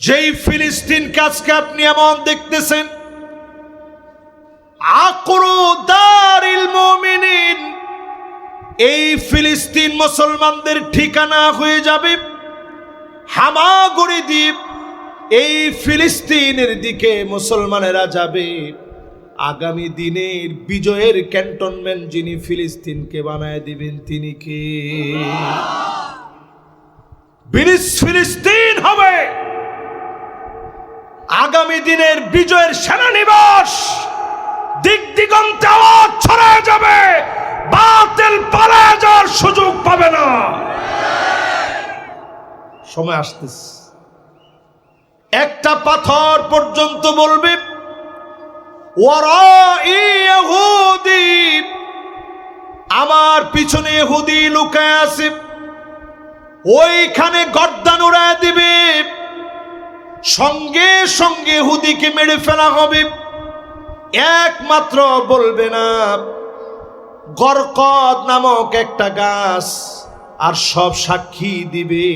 যেই ফিলিস্তিনকে আজকে আপনি এমন দেখতেছেন, আকরু দারিল মুমিনিন, এই ফিলিস্তিন মুসলমানদের ঠিকানা হয়ে যাবে হামাগুড়ি দ্বীপ। এই ফিলিস্তিনের দিকে মুসলমানেরা যাবে। আগামী দিনের বিজয়ের ক্যান্টনমেন্ট যিনি ফিলিস্তিনকে বানায় দিবেন তিনি কে? ফিলিস্তিন হবে আগামী দিনের বিজয়ের সেনানিবাস। দিক দিগন্তে আওয়াজ ছড়ায় যাবে, বাতিল পালায় যাওয়ার সুযোগ পাবে না। সময় আসতেছে, একটা পাথর পর্যন্ত বলবে ওয়ারাই ইহুদি, আমার পিছনে ইহুদি লুকায় আছে, ওইখানে গর্দান উড়ায় দিবে, সঙ্গে সঙ্গে ইহুদিকে মেরে ফেলা হবে। একমাত্র বলবে না গরকদ নামক একটা গাছ, আর সব সাক্ষী দিবে,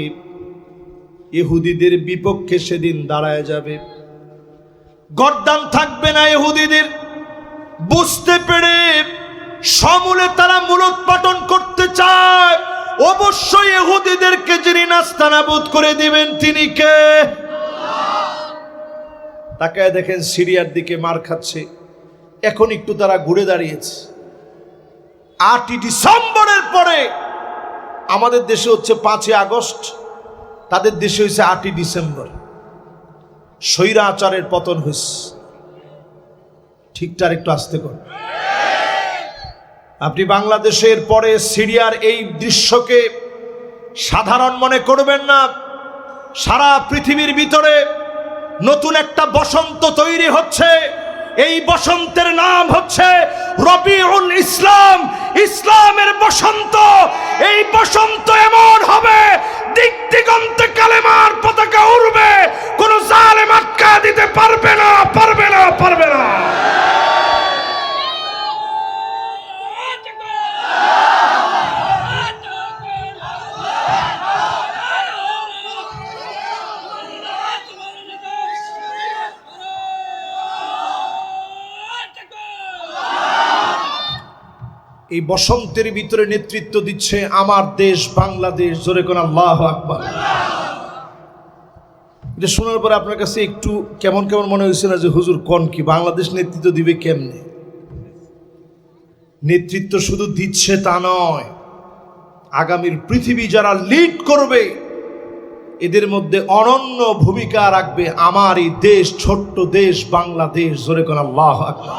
ইহুদিদের বিপক্ষে সেদিন দাঁড়ায় যাবে। গর্দান থাকবে না ইহুদিদের। বুঝতে পেরে সমূলে তারা মূলোৎপাটন করতে চায়। অবশ্যই ইহুদিদেরকে যিনি নাস্তানাবুদ করে দিবেন তিনি কে? তাকায় দেখেন সিরিয়ার দিকে মার খাচ্ছে, এখন একটু তারা ঘুরে দাঁড়িয়েছে। 8ই ডিসেম্বরের পরে আমাদের দেশে হচ্ছে 5ই আগস্ট, তাদের দেশে হয়েছে 8ই ডিসেম্বর। স্বৈরাচারের পতন হয়েছে। ঠিকঠাক একটু আসতে কর। আপনি বাংলাদেশের পরে সিরিয়ার এই দৃশ্যকে সাধারণ মনে করবেন না। সারা পৃথিবীর ভিতরে নতুন একটা বসন্ত তৈরি হচ্ছে। এই বসন্তের নাম হচ্ছে রবিউল ইসলাম, ইসলামের বসন্ত। এই বসন্ত এমন হবে, দিক দিগন্তে কালেমার পতাকা উড়বে, কোন জালেম আটকা দিতে পারবে না, পারবে না, পারবে না। এই বসন্তের ভিতরে নেতৃত্ব দিচ্ছে আমার দেশ বাংলাদেশ। জোরে কোন আল্লাহু আকবার। এটা শোনার পরে আপনার কাছে একটু কেমন কেমন মনে হয়েছে না যে হুজুর কোন কি বাংলাদেশ নেতৃত্ব দিবে কেমনে? নেতৃত্ব শুধু দিচ্ছে তা নয়, আগামীর পৃথিবী যারা লিড করবে এদের মধ্যে অনন্য ভূমিকা রাখবে আমার এই দেশ, ছোট্ট দেশ বাংলাদেশ। জোরে কোন আল্লাহু আকবার।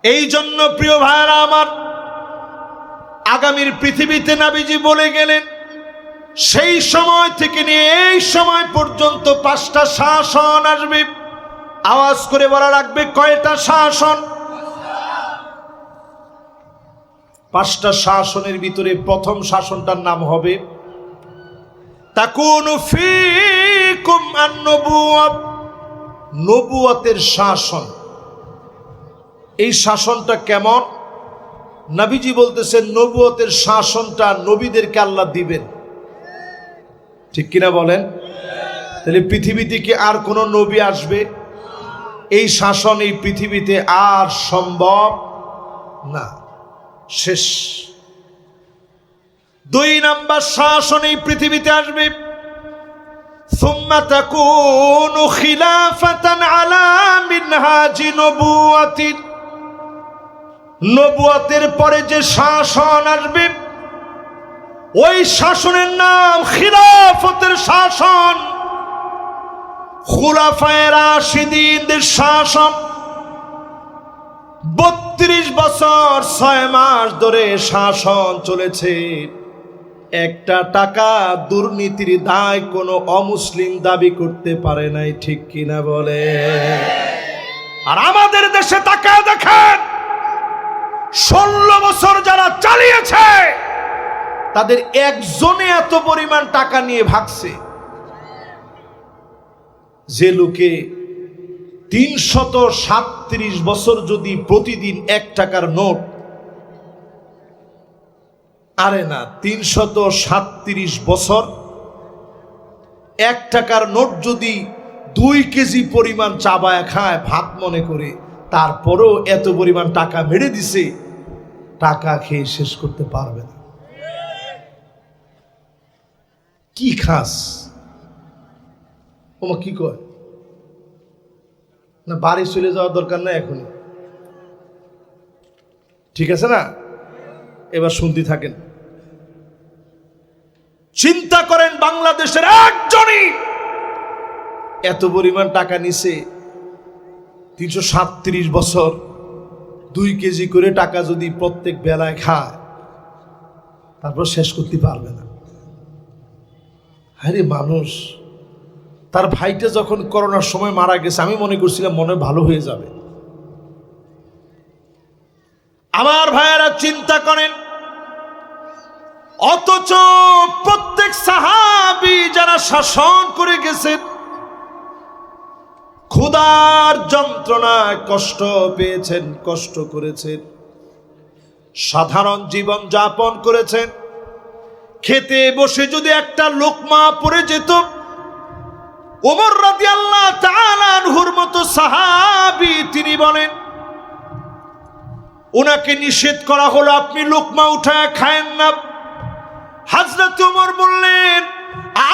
এই জন্য প্রিয় ভাইরা আমার, আগামীর পৃথিবীতে নবীজি বলে গেলেন সেই সময় থেকে নিয়ে এই সময় পর্যন্ত 5টা শাসন আসবে। আওয়াজ করে বলা রাখবে কয়টা শাসন? 5টা শাসনের ভিতরে প্রথম শাসনটার নাম হবে তাকুনু ফীকুম আন-নবুওয়াত, নবুয়তের শাসন। এই শাসনটা কেমন? নবীজি বলতেছেন নবুয়তের শাসনটা নবীদেরকে আল্লাহ দিবেন। ঠিক কিনা বলেন? তাহলে পৃথিবীতে কি আর কোন নবী আসবে? এই শাসন এই পৃথিবীতে আর সম্ভব না, শেষ। 2 নাম্বার শাসন এই পৃথিবীতে আসবে সুম্মা তাকুনু খিলাফাতান আলা মিনহাজি নবুওয়াতিন, নবুয়তের পরে যে শাসন আসবে ওই শাসনের নাম খিলাফতের শাসন, খুলাফায়ে রাশিদিনদের শাসন। 32 বছর 6 মাস ধরে শাসন চলেছে। একটা টাকা দুর্নীতির দায় কোনো অমুসলিম দাবি করতে পারে নাই। ঠিক কিনা বলে? আর আমাদের দেশে তাকায় দেখেন 16 বছর যারা চালিয়েছে তাদের একজনে এত পরিমাণ টাকা নিয়ে ভাগছে যে লোকে 337 বছর যদি প্রতিদিন 1 টাকার নোট, আরে না 337 বছর 1 টাকার নোট যদি 2 কেজি পরিমাণ চাবায় খায় ভাত মনে করে, তারপরও এত পরিমাণ টাকা মেরে দিছে, টাকা খেয়ে শেষ করতে পারবে না। কি খাস ওমা, কি কয় না, বাড়ি চলে যাওয়ার দরকার নাই এখনই, ঠিক আছে না? এবার শুনতে থাকেন। চিন্তা করেন, বাংলাদেশের একজনই এত পরিমাণ টাকা নিছে, 337 বছর 2 কেজি করে টাকা যদি প্রত্যেক বেলায় খায়, তারপর শেষ করতে পারবে না। আরে মানুষ, তার ভাইটা যখন করোনার সময় মারা গেছে, আমি মনে করছিলাম মনে ভালো হয়ে যাবে। আমার ভাইয়েরা চিন্তা করেন, অথচ প্রত্যেক সাহাবী যারা শাসন করে গেছেন, ক্ষুধার যন্ত্রণায় কষ্ট পেয়েছেন, কষ্ট করেছেন, সাধারণ জীবন যাপন করেছেন। খেতে বসে যদি একটা লোকমা পড়ে যেত, ওমর রাদিয়াল্লাহু তাআলা আনহুর মতো সাহাবী তিনি বলেন, ওনাকে নিষেধ করা হলো আপনি লোকমা উঠায় খায়েন না। হযরত ওমর বললেন,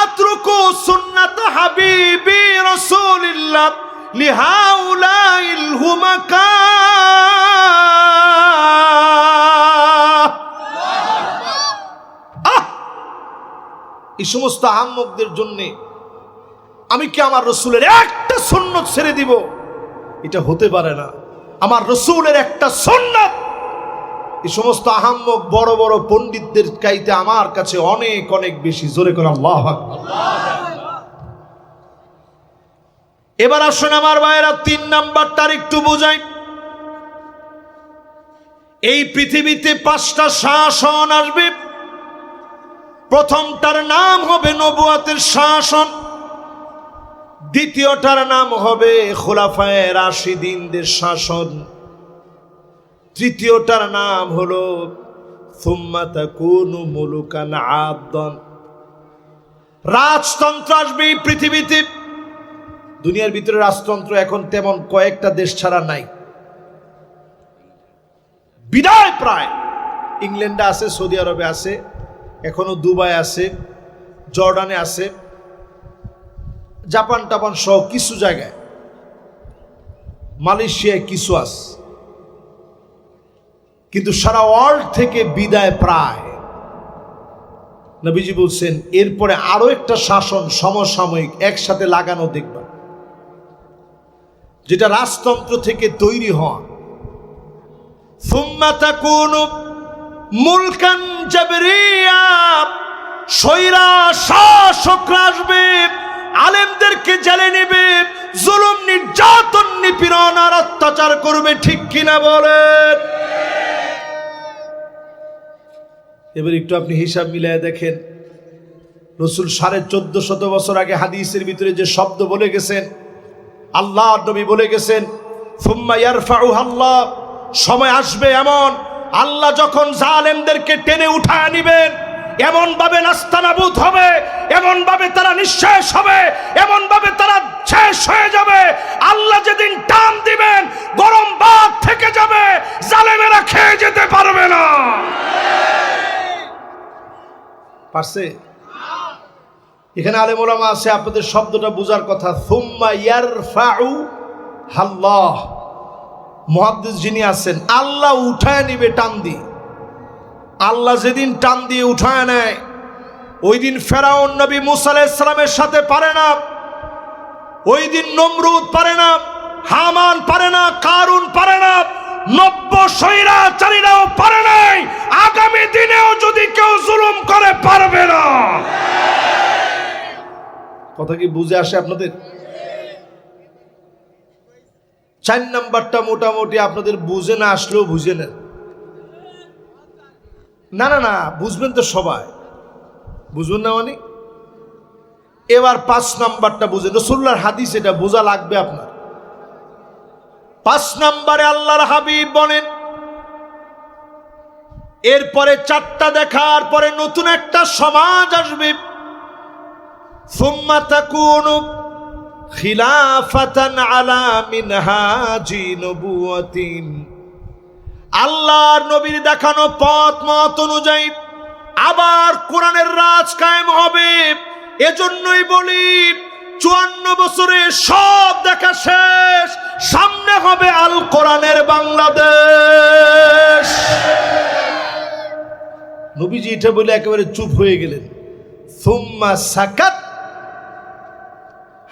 আতরুকু সুন্নাত হাবিবি রাসূলিল্লাহ লিহাউলাইল হুমাকা। এই সমস্ত আহম্মকদের জন্য আমি কি আমার রসুলের একটা সুন্নত ছেড়ে দিব? এটা হতে পারে না। আমার রসুলের একটা সুন্নত এই সমস্ত আহম্মক বড় বড় পণ্ডিতদের চাইতে আমার কাছে অনেক অনেক বেশি। জোরে করে আল্লাহু আকবার। এবার আসুন আমার ভাইয়েরা, 3 নাম্বারটার একটু বোঝাই। এই পৃথিবীতে 5টা শাসন আসবে। প্রথমটার নাম হবে নবুয়তের শাসন, দ্বিতীয়টার নাম হবে খুলাফায়ে রাশিদিনদের শাসন, তৃতীয়টার নাম হলো সুম্মা তাকুনু মুলুকান আদন। রাজতন্ত্র আসবে এই পৃথিবীতে। দুনিয়ার ভিতরে রাজতন্ত্র এখন তেমন কয়েকটা দেশ ছাড়া নাই, বিদায় প্রায়। ইংল্যান্ডে আছে, সৌদি আরবে আছে, এখনো দুবাই আছে, জর্ডানে আছে, জাপান টাপান সহ কিছু জায়গায়, মালয়েশিয়ায় কিছু আছে, কিন্তু সারা ওয়ার্ল্ড থেকে বিদায় প্রায়। নবীজি বলছেন এরপরে আরো একটা শাসন সমসাময়িক একসাথে লাগানো দেখবা, যেটা রাজতন্ত্র থেকে তৈরি হওয়া। সুম্মা তাকুনু মুলকান জাবরিয়া, স্বৈরা শাসকরা আসবে, আলেমদেরকে জেলে নেবে, জুলুম নির্যাতন নিপীড়ন আর অত্যাচার করবে। ঠিক কিনা বলেন? এবার একটু আপনি হিসাব মিলিয়ে দেখেন, রসুল 1450 বছর আগে হাদিসের ভিতরে যে শব্দ বলে গেছেন, আল্লাহ নবী বলে গেছেন, সুম্মা ইয়ারফাউহা আল্লাহ, সময় আসবে এমন আল্লাহ যখন জালেমদেরকে টেনে উঠায় নিবেন, এমন ভাবে নাস্তানাবুদ হবে, এমন ভাবে তারা নিঃশেষ হবে, এমন ভাবে তারা শেষ হয়ে যাবে। আল্লাহ যেদিন টান দিবেন, গরম ভাত থেকে যাবে, জালেমেরা খেয়ে যেতে পারবে না। পারছে? এখানে আলেম ওলামা আছে, আপনাদের শব্দটা বোঝার কথা। সুম্মা ইয়ারফাউ আল্লাহ, মুহাদ্দিস যিনি আছেন, আল্লাহ উঠায় নিবে টান দিয়ে। আল্লাহ যেদিন টান দিয়ে উঠায় নেয়, ওই দিন ফেরাউন নবী মুসা আলাইহিস সালামের সাথে পারে না, ওই দিন নমরুদ পারে না, হামান পারে না, কারুন পারে না, 90 স্বৈরাচারীরাও পারে নাই। আগামী দিনেও যদি কেউ জুলুম করে পারবে না। কথা কি বুঝে আসে আপনাদের? 4 নাম্বারটা মোটামুটি আপনাদের বুঝে না আসলেও বুঝে নেন। না না না, বুঝবেন তো সবাই, বুঝবেন না মানে? এবার 5 নাম্বারটা বুঝেন, রাসূলুল্লাহর হাদিস, এটা বোঝা লাগবে আপনার। 5 নাম্বারে আল্লাহর হাবিব বলেন, এরপরে 4টা দেখার পরে নতুন একটা সমাজ আসবে, সুম্মা তাকুনু খিলাফাতান আলা মিনহাজি নবুওয়াতিন, আল্লাহর নবীর দেখানো পথ মত অনুযায়ী আবার কোরআনের রাজ কায়েম হবে। এজন্যই বলি 54 বছরে সব দেখা শেষ, সামনে হবে আল কোরআনের বাংলাদেশ। নবীজি এটা বলে একেবারে চুপ হয়ে গেলেন। সুম্মা সাকাত,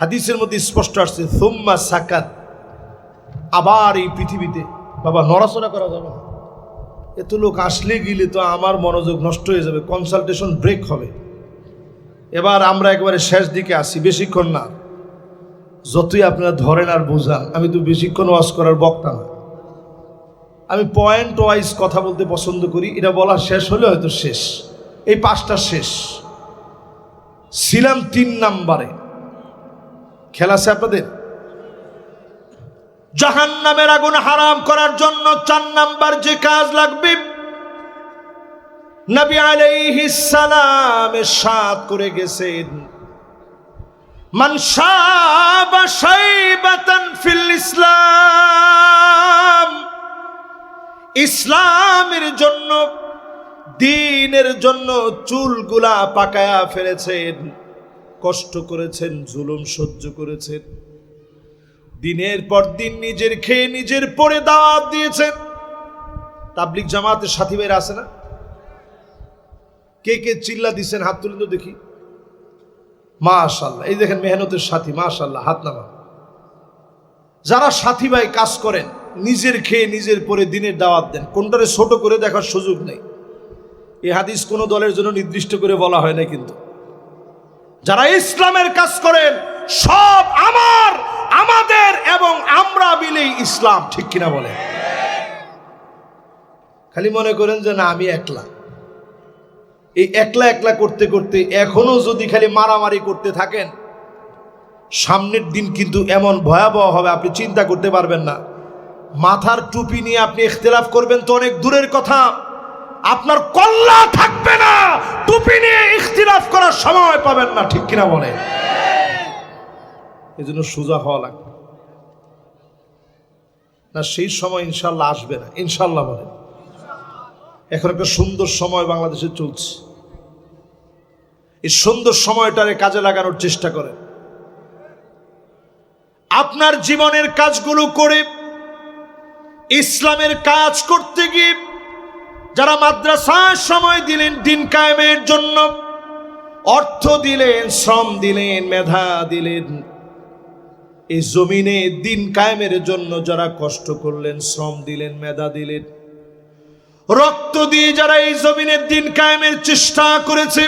হাদিসের মধ্যে স্পষ্ট আসছে সুম্মা সাকাত। আবার এই পৃথিবীতে বাবা নড়াচড়া করা যাবে না, এত লোক আসলে গেলে তো আমার মনোযোগ নষ্ট হয়ে যাবে, কনসালটেশন ব্রেক হবে। এবার আমরা একেবারে শেষ দিকে আসি, বেশিক্ষণ না, যতই আপনারা ধরেন আর বোঝান, আমি তো বেশিক্ষণ ওয়াজ করার বক্তা না, আমি পয়েন্ট ওয়াইজ কথা বলতে পছন্দ করি। এটা বলা শেষ হলে হয়তো শেষ, এই 5টা শেষ। ছিলাম 3 নাম্বারে, খেলা আছে আপনাদের। জাহান্নামের আগুন হারাম করার জন্য 4 নাম্বার যে কাজ লাগবে, নবী আলাইহিস সালাম ইরশাদ করে গেছেন, মান শাবা শাইবাতান ফিল ইসলাম, ইসলামের জন্য, দ্বীনের জন্য চুলগুলা পাকায়া ফেলেছেন, কষ্ট করেছেন, জুলুম সহ্য করেছেন, দিনের পর দিন নিজের খেয়ে নিজের পরে দাওয়াত দিয়েছেন। তাবলিগ জামাতের সাথী ভাইরা আছে না? কে কে চিল্লা দিচ্ছেন হাত তুলেন তো দেখি। মাশাআল্লাহ, এই দেখেন মেহনতের সাথী, মাশাআল্লাহ, হাত নামা। যারা সাথী ভাই কাজ করেন, নিজের খেয়ে নিজের পরে দিনের দাওয়াত দেন, কোনটারে ছোট করে দেখার সুযোগ নেই। এই হাদিস কোনো দলের জন্য নির্দিষ্ট করে বলা হয় না, কিন্তু যারা ইসলামের কাজ করেন সব আমার, আমাদের এবং আমরা মিলেই ইসলাম, ঠিক কিনা বলেন? খালি মনে করেন যে না আমি একলা, এই একলা একলা করতে করতে এখনো যদি খালি মারামারি করতে থাকেন, সামনের দিন কিন্তু এমন ভয়াবহ হবে আপনি চিন্তা করতে পারবেন না। মাথার টুপি নিয়ে আপনি ইখতিলাফ করবেন তো অনেক দূরের কথা, আপনার কল্লা থাকবে না, টুপি নিয়ে ইখতিলাফ করার সময় পাবেন না, ঠিক কিনা বলেন? এই জন্য সোজা হওয়া লাগবে না, সেই সময় ইনশাল্লাহ আসবে না, ইনশাল্লাহ বলেন। এখন একটা সুন্দর সময় বাংলাদেশে চলছে, এই সুন্দর সময়টারে কাজে লাগানোর চেষ্টা করেন। আপনার জীবনের কাজগুলো করে ইসলামের কাজ করতে গিয়ে যারা মাদ্রাসায় সময় দিলেন দিন কায়েমের জন্য, অর্থ দিলেন, শ্রম দিলেন, মেধা দিলেন, এই জমিনে দিন কায়েমের জন্য যারা কষ্ট করলেন, শ্রম দিলেন, মেধা দিলেন, রক্ত দিয়ে যারা এই জমিনের দিন কায়েমের চেষ্টা করেছে,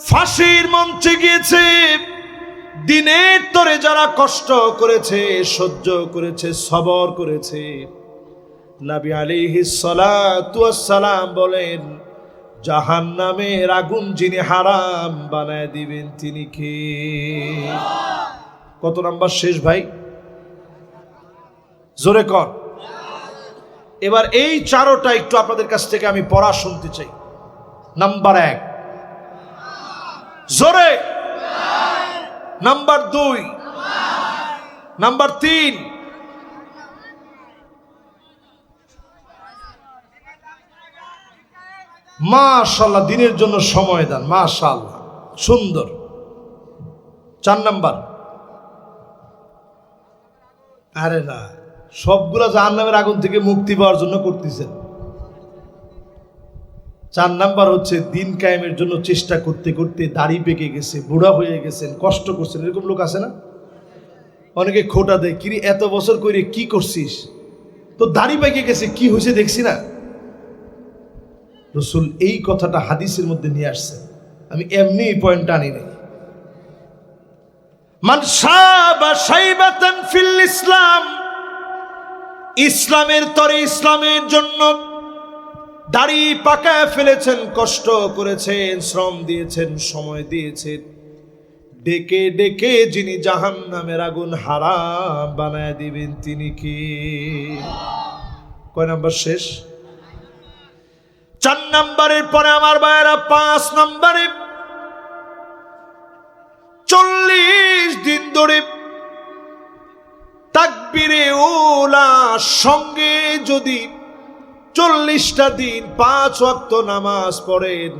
ফাঁসির মঞ্চে গিয়েছে, দিনের তরে যারা কষ্ট করেছে, সহ্য করেছে, সবর করেছে, নবী আলাইহিস সালাতু ওয়াস সালাম বলেন, জাহান্নামের আগুন যিনি হারাম বানায় দিবেন তিনি কে? কত নাম্বার শেষ ভাই? জোরে কর। এবার এই 4টা একটু আপনাদের কাছ থেকে আমি পড়া শুনতে চাই। নাম্বার 1 জোরে, নাম্বার 2, নাম্বার 3, মাশাআল্লাহ, দিনের জন্য সময় দান, মাশাআল্লাহ, সুন্দর। 4 নাম্বার, আরে না, সবগুলা জাহান্নামের আগুন থেকে মুক্তি পাওয়ার জন্য করতেছেন। 4 নাম্বার হচ্ছে দিন কায়েমের জন্য চেষ্টা করতে করতে দাড়ি পেকে গেছে, বুড়া হয়ে গেছেন, কষ্ট করছেন, এরকম লোক আছে না? অনেকে খোটা দেয়, কিরে এত বছর করে কি করছিস, তো দাড়ি পেকে গেছে, কি হয়েছে দেখছি না? রাসূল এই কথাটা হাদিসের মধ্যে নিয়ে আসছে, আমি এমনি এই পয়েন্টটা আনি নাই। মান শাবা শাইবাতান ফিল ইসলাম, ইসলামের তরে, ইসলামের জন্য দাড়ি পাকায় ফেলেছেন, কষ্ট করেছেন, শ্রম দিয়েছেন, সময় দিয়েছেন, ডেকে ডেকে যিনি জাহান্নামের আগুন হারাম বানায় দিবেন তিনি কি? কয় নাম্বার শেষ? 4 নাম্বারের পরে আমার ভাইয়েরা 5 নাম্বারে 40 দিন ধরে তাকবীরে উলা সঙ্গে যদি 40টা দিন 5 ওয়াক্ত নামাজ পড়েন,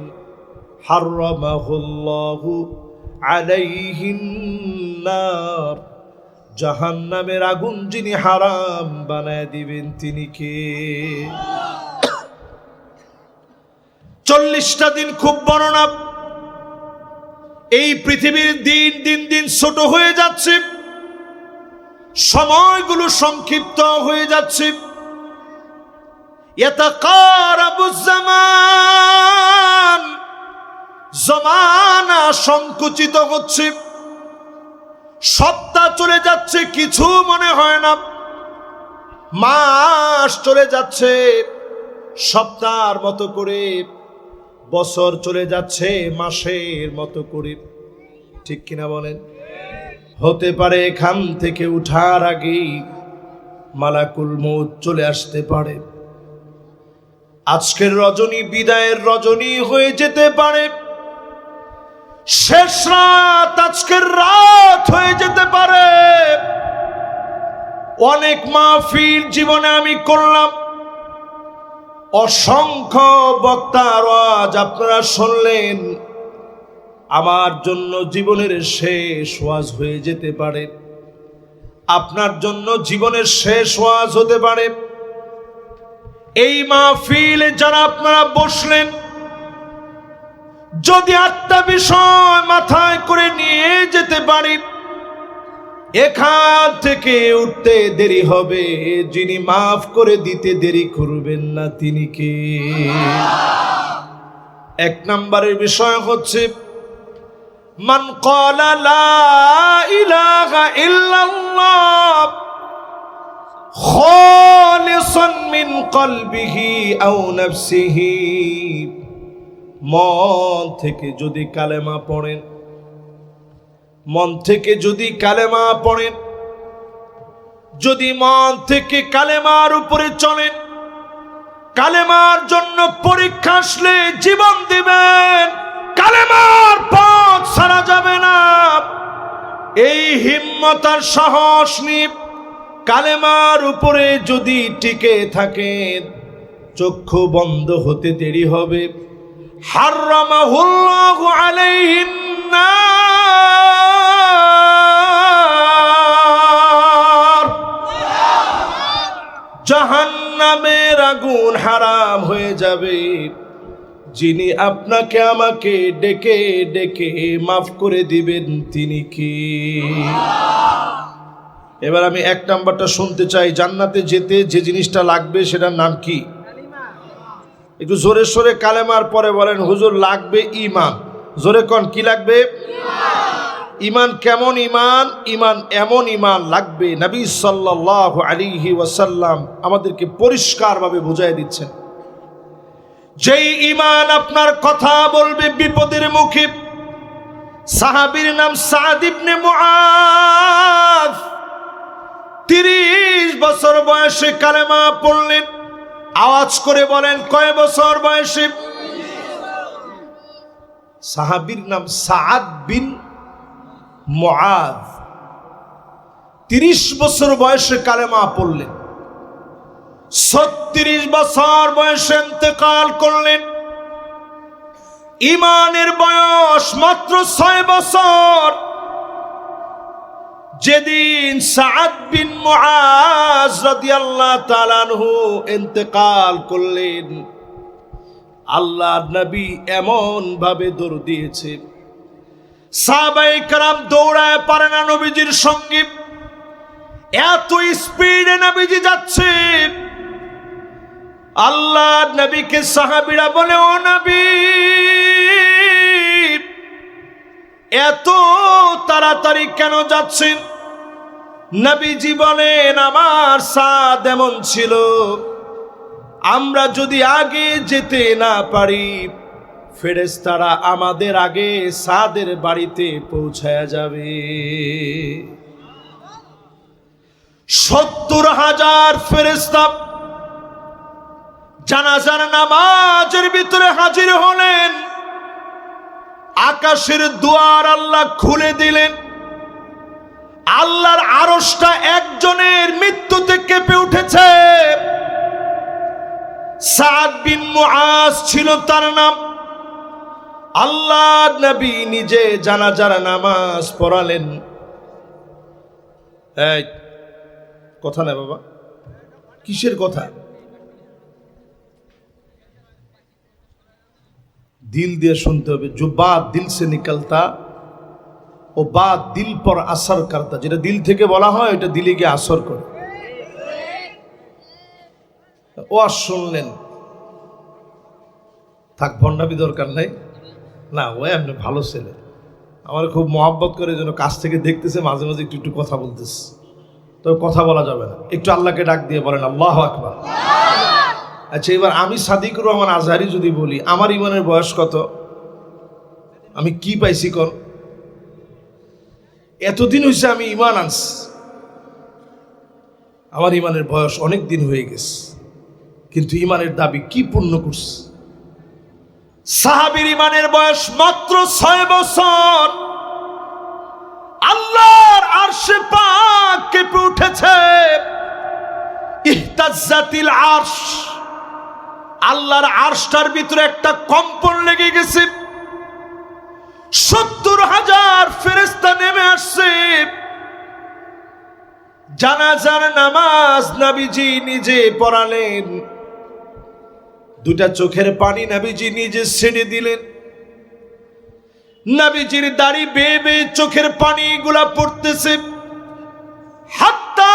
হারামাহুল্লাহু আলাইহিন নার, জাহান্নামের আগুন যিনি হারাম বানায় দিবেন তিনি কে? 40টা দিন খুব বড় না। এই পৃথিবীর দিন দিন দিন ছোট হয়ে যাচ্ছে, সময়গুলো সংক্ষিপ্ত হয়ে যাচ্ছে। ইয়াতাকারাবুজ জামান, জমানা সংকুচিত হচ্ছে, সপ্তাহ চলে যাচ্ছে কিছু মনে হয় না, মাস চলে যাচ্ছে সপ্তাহের মতো করে, বছর চলে যাচ্ছে মাসের মতো করে। ঠিক কিনা বলেন? হতে পারে এখান থেকে উঠার আগেই মালাকুল মউত চলে আসতে পারে। আজকের রজনী বিদায়ের রজনী হয়ে যেতে পারে, শেষ রাত আজকের রাত হয়ে যেতে পারে। অনেক মাহফিল জীবনে আমি করলাম, অসংখ্য বক্তার ওয়াজ আপনারা শুনলেন, আমার জন্য জীবনের শেষ ওয়াজ হয়ে যেতে পারে, আপনার জন্য জীবনের শেষ ওয়াজ হতে পারে। এই মাহফিলে যারা আপনারা বসলেন, যদি 8টা বিষয় মাথায় করে নিয়ে যেতে পারি, এখান থেকে উঠতে দেরি হবে, যিনি মাফ করে দিতে দেরি করবেন না তিনি কে? 1 নম্বরের বিষয় হচ্ছে মান ক্বালা লা ইলাহা ইল্লাল্লাহ খালিসান মিন কলবিহি আও নাফসিহি, মন থেকে যদি কালেমা পড়েন, মন থেকে যদি কালেমা পড়েন, যদি মন থেকে কালেমার উপরে চলেন, কালেমার জন্য পরীক্ষা আসলে জীবন দিবেন, কালেমার পথ ছাড়া যাবে না। এই হিম্মত আর সাহস নিয়ে কালেমার উপরে যদি টিকে থাকেন, চক্ষু বন্ধ হতে দেরি হবে। হারামাহুল্লাহু আলাইহিন নার, জাহান্নামের আগুন হারাম হয়ে যাবে। যিনি আপনাকে আমাকে ডেকে ডেকে মাফ করে দিবেন তিনি কি? এবার আমি 1 নাম্বারটা শুনতে চাই, জান্নাতে যেতে যে জিনিসটা লাগবে সেটার নাম কি? একটু জোরে সোরে কালেমার পরে বলেন, হুজুর লাগবে ঈমান। জোরে কোন কি লাগবে? ঈমান। কেমন ঈমান? ঈমান এমন ঈমান লাগবে, নবী সাল্লাল্লাহু আলাইহি ওয়াসাল্লাম আমাদেরকে পরিষ্কারভাবে বুঝাই দিচ্ছেন। যেই ঈমান আপনার কথা বলবে বিপদের মুখে। সাহাবীর নাম সাদ ইবনে মুআয, 30 বছর বয়সে কালেমা পড়লেন। আওয়াজ করে বলেন কয় বছর বয়সে? সাহাবীর নাম সাদ বিন মুআয, 30 বছর বয়সে কালেমা পড়লেন। 36 বছর বয়সে ইন্তেকাল করলেন। ঈমানের বয়স মাত্র 6 বছর। যেদিন সাদ বিন মুআয রাদিয়াল্লাহু তাআলা আনহু ইন্তেকাল করলেন, আল্লাহর নবী এমন ভাবে দৌড় দিয়েছে, সাহাবায়ে কেরাম দৌড়ায় পারে না নবীজির সঙ্গে, এত স্পিডে নবীজি যাচ্ছে। আল্লাহর নবীকে সাহাবীরা বলে, ও নবী এত তাড়াতাড়ি কেন যাচ্ছেন? নবীজি বলেন, আমার সাদ এমন ছিল, আমরা যদি আগে যেতে না পারি, ফেরেশতারা আমাদের আগে সাদের বাড়িতে পৌঁছায়া যাবে। 70,000 ফেরেশতা জানাজার নামাজের ভিতরে হাজির হলেন। আকাশের দুয়ার আল্লাহ খুলে দিলেন। আল্লাহর আরশটা একজনের মৃত্যুতে কেঁপে উঠেছে। সাদ বিন মুআজ ছিল তার নাম। আল্লাহর নবী নিজে জানাজার নামাজ পড়ালেন। এই কথা না বাবা, কিসের কথা? দিল দিয়ে শুনতে হবে। जो बात दिल से निकलता ও বাত দিল পর আসর করতা। যেটা দিল থেকে বলা হয় ওটা দিলে গিয়ে আসর করে। ও আর শুনলেন, থাক ভণ্ডামি দরকার নাই। না ও এমনি ভালো ছেলে, আমার খুব মহব্বত করে, যেন কাছ থেকে দেখতেছে, মাঝে মাঝে একটু একটু কথা বলতেছে। তবে কথা বলা যাবে না, একটু আল্লাহকে ডাক দিয়ে বলেন আল্লাহু আকবার। আচ্ছা, এবার আমি সাদিকুর রহমান আজহারি যদি বলি আমার ইমানের বয়স কত, আমি কি পাইছি কর? এতদিন হয়েছে আমি ইমান আনছি, আমার ইমানের বয়স অনেক দিন হয়ে গেছে, কিন্তু ইমানের দাবি কি পূর্ণ করছে? সাহাবীর ইমানের বয়স মাত্র 6 বছর। আল্লাহর আরশে পাক কেঁপে উঠেছে। ইহতাজ্জাতিল আরশ, আল্লাহর আরশটার ভিতরে একটা কম্পন লেগে গেছে। 70,000 ফেরেশতা নেমে আসছে। জানাজার নামাজ নবীজি নিজে পড়ালেন। দুটা চোখের পানি নবীজি নিজে ছেড়ে দিলেন। নবীজির দাড়ি বেয়ে বেয়ে চোখের পানিগুলা পড়তেছে। হাত্তা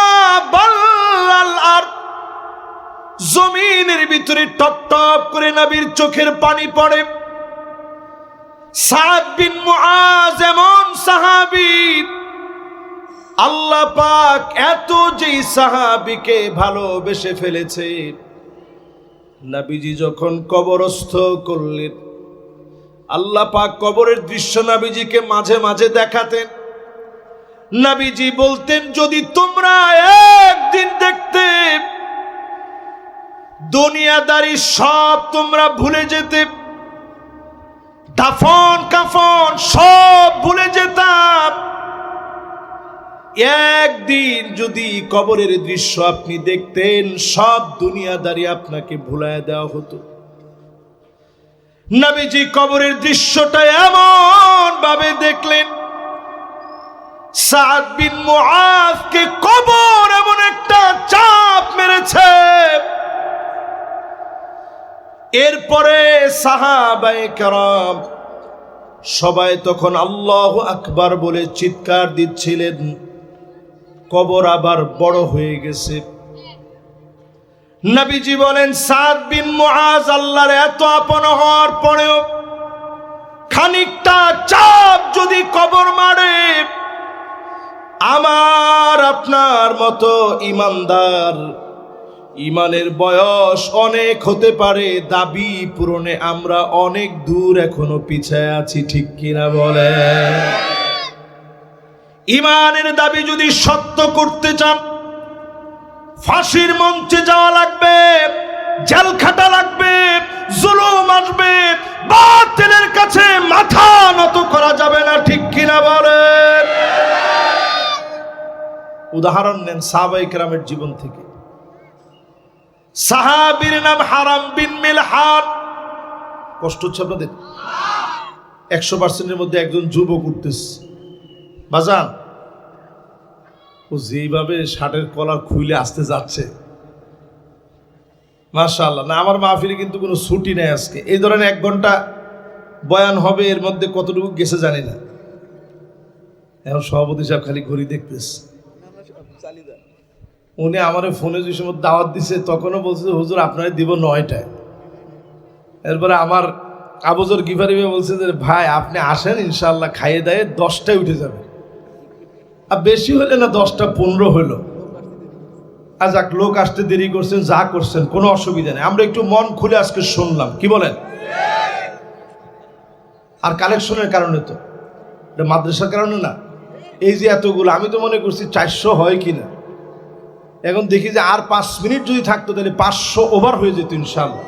বাল্লাল আরদ, জমিনের ভিতরে টপ টপ করে নবীর চোখের পানি পড়ে। সাদ বিন মুআজ এমন সাহাবী, আল্লাহ পাক এত যে সাহাবীকে ভালোবেসে ফেলেছে, নবীজি যখন কবরস্থ করলেন, আল্লাহ পাক কবরের দৃশ্য নবীজিকে মাঝে মাঝে দেখাতেন। নবীজি বলতেন, যদি তোমরা একদিন দেখতে, দুনিয়াদারি সব তোমরা ভুলে যেতে, দাফন কাফন সব ভুলে যেতাম। একদিন যদি কবরের দৃশ্য আপনি দেখতেন, সব দুনিয়াদারি আপনাকে ভুলায় দেওয়া হতো। নবীজি কবরের দৃশ্যটা এমন ভাবে দেখলেন, সাদ বিন মুআজকে কবর এমন একটা চাপ মেরেছে। এরপরে সাহাবায়ে কেরাম সবাই তখন আল্লাহু আকবার বলে চিৎকার দিচ্ছিলেন। কবর আবার বড় হয়ে গেছে। নবীজি বলেন, সাদ বিন মুআজ আল্লাহর এত আপন হওয়ার পরেও খানিকটা চাপ যদি কবর মারে, আমার আপনার মতো ইমানদার, ইমানের বয়স অনেক হতে পারে, দাবি পূরণে আমরা অনেক দূর এখনো পিছায় আছি, ঠিক কিনা বলে? ইমানের দাবি যদি সত্য করতে চান, ফাঁসির মঞ্চে যাওয়া লাগবে, জেল খাটা লাগবে, জুলুম আসবে, বাতিলের কাছে মাথা নত করা যাবে না, ঠিক কিনা বলেন? উদাহরণ নেন সাহাবায়ে কেরামের জীবন থেকে। সাহাবীর নাম হারাম বিন মিলহান। কষ্ট হচ্ছে আপনাদের? 100%-এর মধ্যে একজন যুবক উঠতেছে। বাজান, ও যেইভাবে শার্টের কলার খুলে আসতে যাচ্ছে, মাশাআল্লাহ। না, আমার মাহফিলে কিন্তু কোনো ছুটি নেই আজকে। এই ধরনের 1 ঘন্টা বয়ান হবে, এর মধ্যে কতটুকু গেছে জানি না। এখন সভাপতি সাহেব খালি ঘড়ি দেখতেছে। উনি আমার ফোনে যে সময় দাওয়াত দিছে, তখনও বলছে হুজুর আপনারা দিব 9টায়। এরপরে আমার আবুজর গিফারি ভাই বলছে যে ভাই আপনি আসেন, ইনশাআল্লাহ খাইয়ে দেয় 10টায় উঠে যাবে। আর বেশি হলে না 10টা-15 হলো। আর যাক, লোক আসতে দেরি করছেন, যা করছেন কোনো অসুবিধা নেই। আমরা একটু মন খুলে আজকে শুনলাম, কি বলেন? আর কালেকশনের কারণে তো, এটা মাদ্রাসার কারণে না। এই যে এতগুলো, আমি তো মনে করছি 400 হয় কিনা। এখন দেখি যে আর 5 মিনিট যদি থাকতো তাহলে 500 ওভার হয়ে যেত ইনশাআল্লাহ।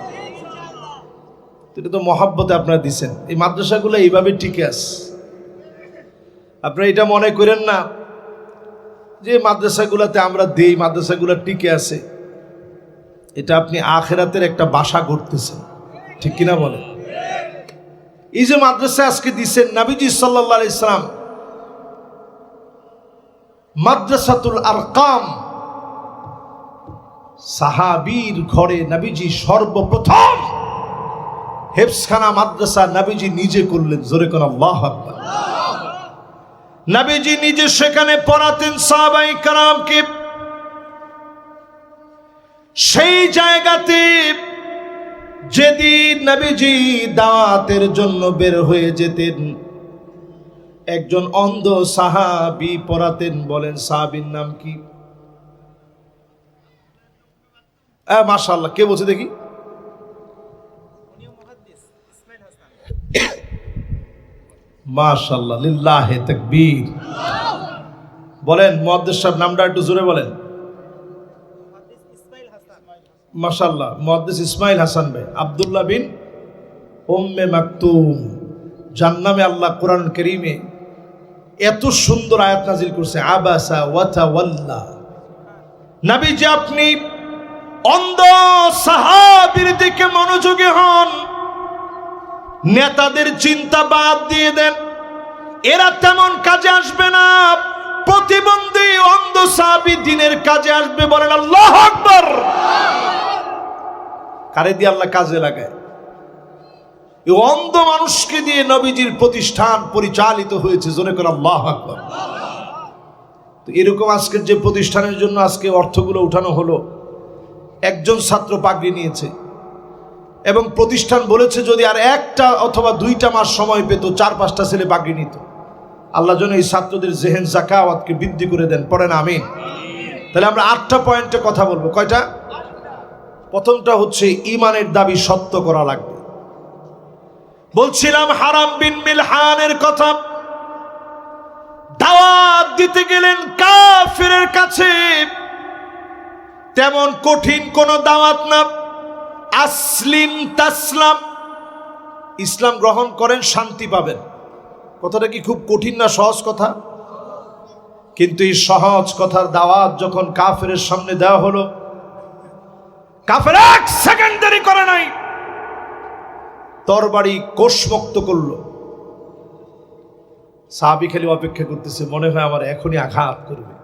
এটা তো মহাব্বতে আপনারা দিচ্ছেন। এই মাদ্রাসাগুলো এইভাবে টিকে আছে। আপনারা এটা মনে করেন না যে মাদ্রাসাগুলোতে আমরা দেই, মাদ্রাসাগুলো টিকে আছে, এটা আপনি আখিরাতের একটা বাসা করতেছেন, ঠিক কিনা বলেন? এই যে মাদ্রাসা আজকে দিচ্ছেন, নবীজি সাল্লাল্লাহু আলাইহি সাল্লাম মাদ্রাসাতুল আরকাম, সাহাবীর ঘরে নবীজি সর্বপ্রথম হেফজখানা মাদ্রাসা নবীজি নিজে করলেন। জোরে কোন আল্লাহু আকবার। নবীজি নিজে সেখানে পড়াতেন সাহাবায়ে কেরামকে। সেই জায়গাতে যেদিন নবীজি দাওয়াতের জন্য বের হয়ে যেতেন, একজন অন্ধ সাহাবী পড়াতেন। বলেন সাহাবীর নাম কি? মাশাআল্লাহ, কে বলছে দেখি? মাশাআল্লাহ, লিল্লাহি তাকবীর। বলেন মুহাদ্দিস সাহেব নামটা একটু জোরে বলেন। মাশাআল্লাহ, মুহাদ্দিস ইসমাইল হাসান ভাই। আব্দুল্লাহ বিন উম্মে মাকতুম। যার নামে আল্লাহ কোরআন কারীমে এত সুন্দর আয়াত নাজিল করছে, আবাসা ওয়া তাওয়াল্লা। নবীজি আপনি অন্ধ সাহাবীর দিকে মনোযোগী হন, নেতাদের চিন্তা বাদ দিয়ে দেন, এরা তেমন কাজে আসবে না। প্রতিবন্ধী অন্ধ সাহাবী দিনের কাজে আসবে। বলেন আল্লাহু আকবার। কারে দিয়ে আল্লাহ কাজে লাগায়? এই অন্ধ মানুষকে দিয়ে নবীজির প্রতিষ্ঠান পরিচালিত হয়েছে। জোরে করে আল্লাহু আকবার। তো এরকম আজকের যে প্রতিষ্ঠানের জন্য আজকে অর্থগুলো উঠানো হলো, একজন ছাত্র পাগড়ি নিয়েছে এবং প্রতিষ্ঠান বলেছে যদি আর একটা অথবা 2টা মাস সময় পেত 4-5টা ছেলে পাগড়ি নিত। আল্লাহ যেন এই ছাত্রদের জেহেন যাকাওয়াতকে বৃদ্ধি করে দেন। পড়েন আমিন। তাহলে আমরা 8টা পয়েন্টে কথা বলবো। কয়টা? প্রথমটা হচ্ছে ঈমানের দাবি সত্য করা লাগবে। বলছিলাম হারাম বিন মিলহানের কথা। দাওয়াত দিতে গেলেন কাফিরের কাছে, তেমন কঠিন কোন দাওয়াত না। আসলিম তাসলাম, ইসলাম গ্রহণ করেন শান্তি পাবেন। কথাটা কি খুব কঠিন না সহজ কথা? কিন্তু এই সহজ কথার দাওয়াত যখন কাফেরের সামনে দেওয়া হলো, কাফের 1 সেকেন্ড দেরি করে নাই, তরবারি কোষমুক্ত করলো। সাহাবী খালি অপেক্ষা করতেছে, মনে হয় আমার এখনই আঘাত করবে।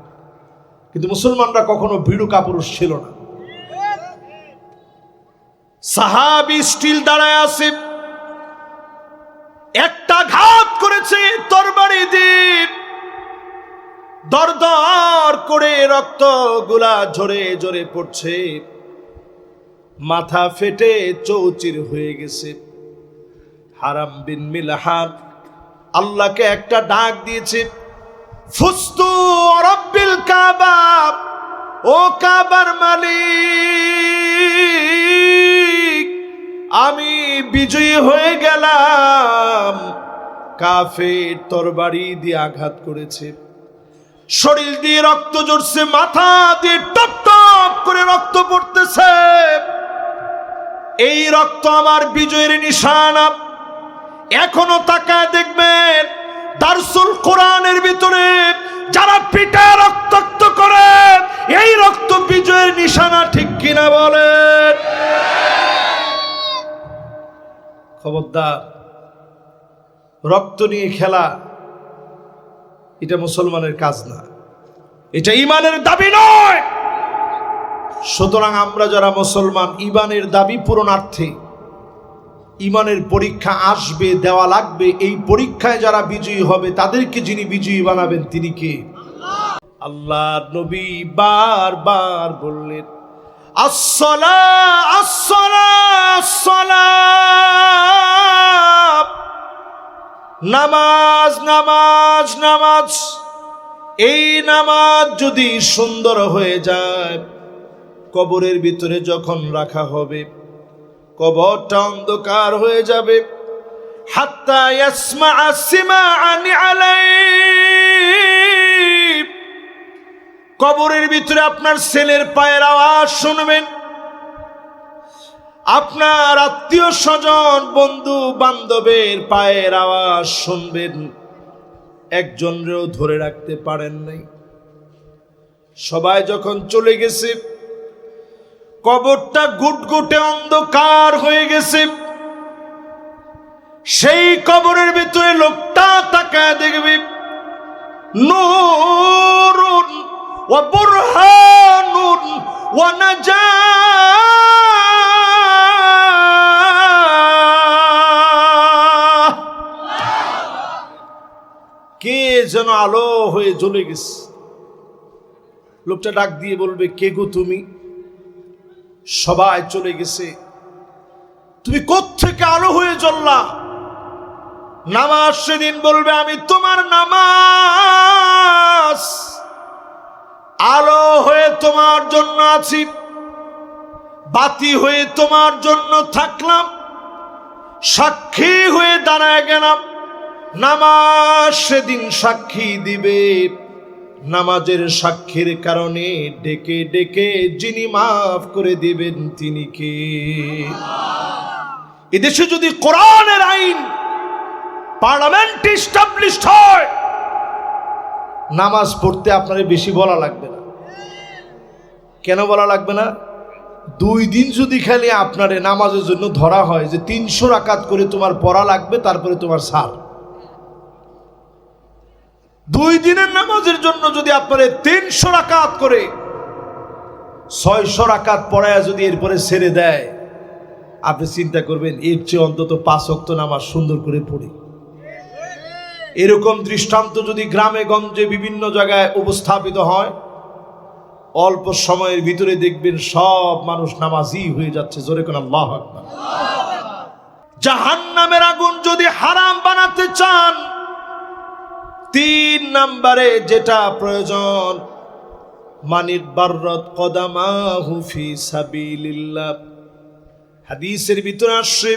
কিন্তু মুসলমানরা কখনো ভীরু কাপুরুষ ছিল না। সাহাবী স্টিল দাঁড়ায় আছে, একটা ঘাত করেছে তরবারি দিয়ে, দরদর করে রক্ত গুলা ঝরে ঝরে পড়ছে, মাথা ফেটে চৌচির হয়ে গেছে। হারাম বিন মিলহান আল্লাহকে একটা ডাক দিয়েছে, ফুস্তু রব্বিল কাবা, ও কাবার মালিক আমি বিজয়ী হয়ে গেলাম। কাফের তরবারি দিয়ে আঘাত করেছে, শরীর দিয়ে রক্ত ঝরছে, মাথা দিয়ে টপ টপ করে রক্ত পড়তেছে। এই রক্ত আমার বিজয়ের নিশানা। এখনো তাকায় দেখবেন দারসুল কোরআনের ভিতরে যারা পিঠে রক্তাক্ত করে, এই রক্ত বিজয়ের নিশানা, ঠিক কিনা বলেন? খবরদার, রক্ত নিয়ে খেলা এটা মুসলমানের কাজ না, এটা ঈমানের দাবি নয়। সুতরাং আমরা যারা মুসলমান, ঈমানের দাবি পূরণার্থে ঈমানের পরীক্ষা আসবে, দেওয়া লাগবে। এই পরীক্ষায় যারা বিজয়ী হবে তাদেরকে যিনি বিজয়ী বানাবেন তিনি কে? আল্লাহ নবী বারবার বললেন, আসসালাহ আসসালাহ আসসালাহ, নামাজ নামাজ নামাজ। এই নামাজ যদি সুন্দর হয়ে যায়, কবরের ভিতরে যখন রাখা হবে কবরটা অন্ধকার হয়ে যাবে। হাত্তা ইয়াসমা'a সিমা'আন আলাইহি, কবরের ভিতরে আপনার ছেলের পায়ের আওয়াজ শুনবেন, আপনার আত্মীয় স্বজন বন্ধু বান্ধবের পায়ের আওয়াজ শুনবেন। একজনরেও ধরে রাখতে পারেন নাই। সবাই যখন চলে গেছে, কবরটা গুটগুটে অন্ধকার হয়ে গেছে। সেই কবরের ভিতরে লোকটা তাকায় দেখবে, নূরুন ওয়া বুরহানুন ওয়া নাজাহ, কে যেন আলো হয়ে জ্বলে গেছে। লোকটা ডাক দিয়ে বলবে, কে গো তুমি? সবাই চলে গেছে, তুমি কোত্থেকে আলো হয়ে জ্বললা? নামাজ সেদিন বলবে, আমি তোমার নামাজ, আলো হয়ে তোমার জন্য আছি, বাতি হয়ে তোমার জন্য থাকলাম, সাক্ষী হয়ে দাঁড়ায় গেলাম। নামাজ সেদিন সাক্ষী দিবে, নামাজের সাক্ষীর কারণে ডেকে ডেকে যিনি মাফ করে দিবেন তিনি কে? এদেশে যদি কোরআনের আইন পার্লামেন্ট এস্টাবলিশড হয়, নামাজ পড়তে আপনার বেশি বলা লাগবে না। কেন বলা লাগবে না? 2 দিন যদি খালি আপনারে নামাজের জন্য ধরা হয় যে 300 রাকাত করে তোমার পড়া লাগবে, তারপরে তোমার সার। 2 দিনের নামাজের জন্য যদি আপনারে 300 রাকাত করে 600 রাকাত পড়ায় যদি এরপরে ছেড়ে দেয়, আপনি চিন্তা করবেন এর চেয়ে অন্তত 5 ওয়াক্ত নামাজ সুন্দর করে পড়ি। এরকম দৃষ্টান্ত যদি গ্রামে গঞ্জে বিভিন্ন জায়গায় উপস্থাপিত হয়, অল্প সময়ের ভিতরে দেখবেন সব মানুষ নামাজি হয়ে যাচ্ছে। জোরে কোন আল্লাহু আকবার। জাহান্নামের আগুন যদি হারাম বানাতে চান, 3 নম্বরে যেটা প্রয়োজন, মানির বাররাত কদামাহু ফি সাবিলিল্লাহ। হাদিসের ভিতরে আসছে,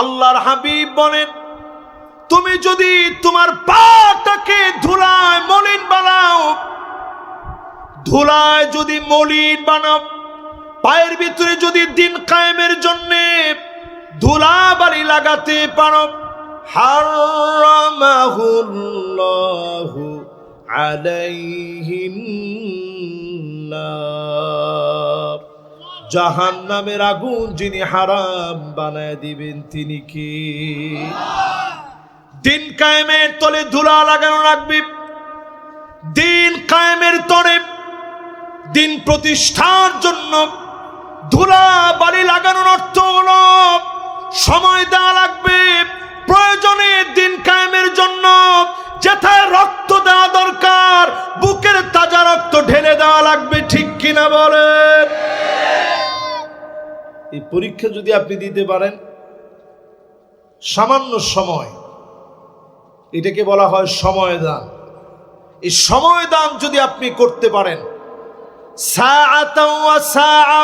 আল্লাহর হাবিব বলেন, তুমি যদি তোমার পাটাকে ধুলায় মলিন বানাও, ধুলায় যদি মলিন বানাও, পায়ের ভিতরে যদি দিন কায়েমের জন্য ধুলাবালি লাগাতে পারো, হারামাহুল্লাহু আলাইহিন নার। জাহান্নামের আগুন যিনি হারাম বানায় দিবেন তিনি কি? দিন কায়েমের তলে ধুলা লাগানো লাগবে। দিন কায়েমের তলে, দিন প্রতিষ্ঠার জন্য ধুলা বালি লাগানোর অর্থ হলো সময় দেওয়া লাগবে। প্রয়োজনে দিন কায়েমের জন্য যেথায় রক্ত দেওয়া দরকার, বুকের তাজা রক্ত ঢেলে দেওয়া লাগবে। ঠিক কিনা বলেন? এই পরীক্ষা যদি আপনি দিতে পারেন, সামান্য সময়, এটাকে বলা হয় সময় দান। এই সময় দান যদি আপনি করতে পারেন, সাআতাও ওয়া সাআ,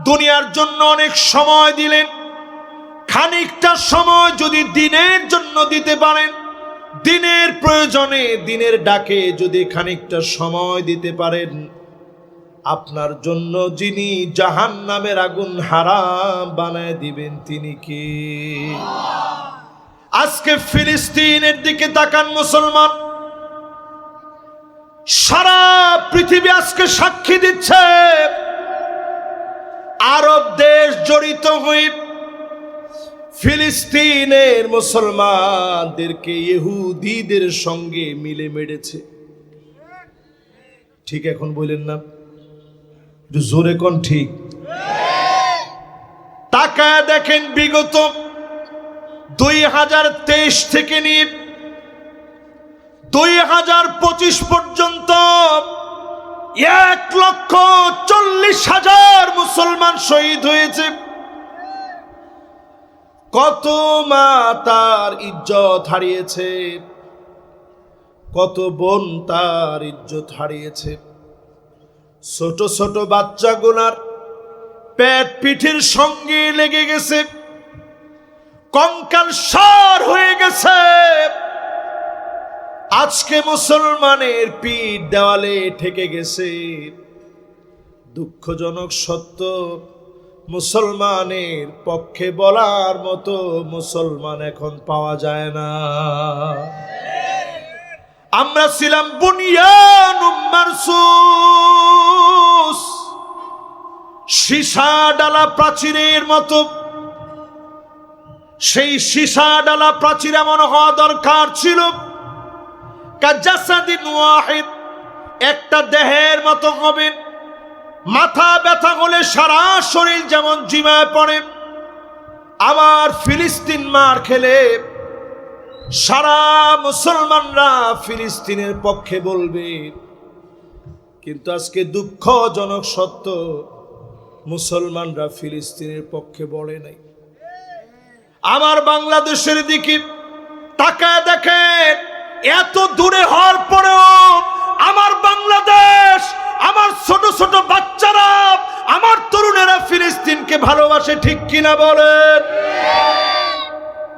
দুনিয়ার জন্য অনেক সময় দিলেন, খানিকটা সময় যদি দিনের জন্য দিতে পারেন, দিনের প্রয়োজনে দিনের ডাকে যদি খানিকটা সময় দিতে পারেন, আপনার জন্য যিনি জাহান্নামের আগুন হারাম বানায় দিবেন তিনি কি? আজকে ফিলিস্তিনের দিকে তাকান মুসলমান, সারা পৃথিবী আজকে সাক্ষী দিচ্ছে। আরব দেশ জড়িত হয়ে ফিলিস্তিনের মুসলমানদেরকে ইহুদিদের সঙ্গে মিলে মেরেছে। ঠিক এখন বললেন না? জোরে কোন ঠিক? তাকায় দেখেন, বিগত 2023 থেকে নিয়ে 2025 পর্যন্ত 1,40,000 মুসলমান শহীদ হয়েছে। কত মা তার ইজ্জত হারিয়েছে, কত বোন তার ইজ্জত হারিয়েছে। ছোট ছোট বাচ্চাগুলার পেট পিঠের সঙ্গে লেগে গেছে, কঙ্কাল সার হয়ে গেছে। আজকে মুসলমানের পিঠ দেওয়ালে ঠেকে গেছে। দুঃখজনক সত্য, মুসলমানের পক্ষে বলার মতো মুসলমান এখন পাওয়া যায় না। আমরা ছিলাম বুনিয়ানুম মারসুস, সীসা ডালা প্রাচীরের মতো। সেই সীসা ডালা প্রাচীর এমন হওয়া দরকার ছিল, কাজাসাদিন ওয়াহিদ, একটা দেহের মতো হবে। মাথা ব্যথা হলে সারা শরীর যেমন জিমায় পড়ে, আবার ফিলিস্তিন মার খেলে সারা মুসলমানরা ফিলিস্তিনের পক্ষে বলবে। কিন্তু আজকে দুঃখজনক সত্য, মুসলমানরা ফিলিস্তিনের পক্ষে বলে নাই। আমার বাংলাদেশের দিকে তাকায় দেখেন, এত দূরে হওয়ার পরেও আমার বাংলাদেশ, আমার ছোট ছোট বাচ্চারা, আমার তরুণেরা ফিলিস্তিনকে ভালোবাসে, ঠিক কিনা বলেন?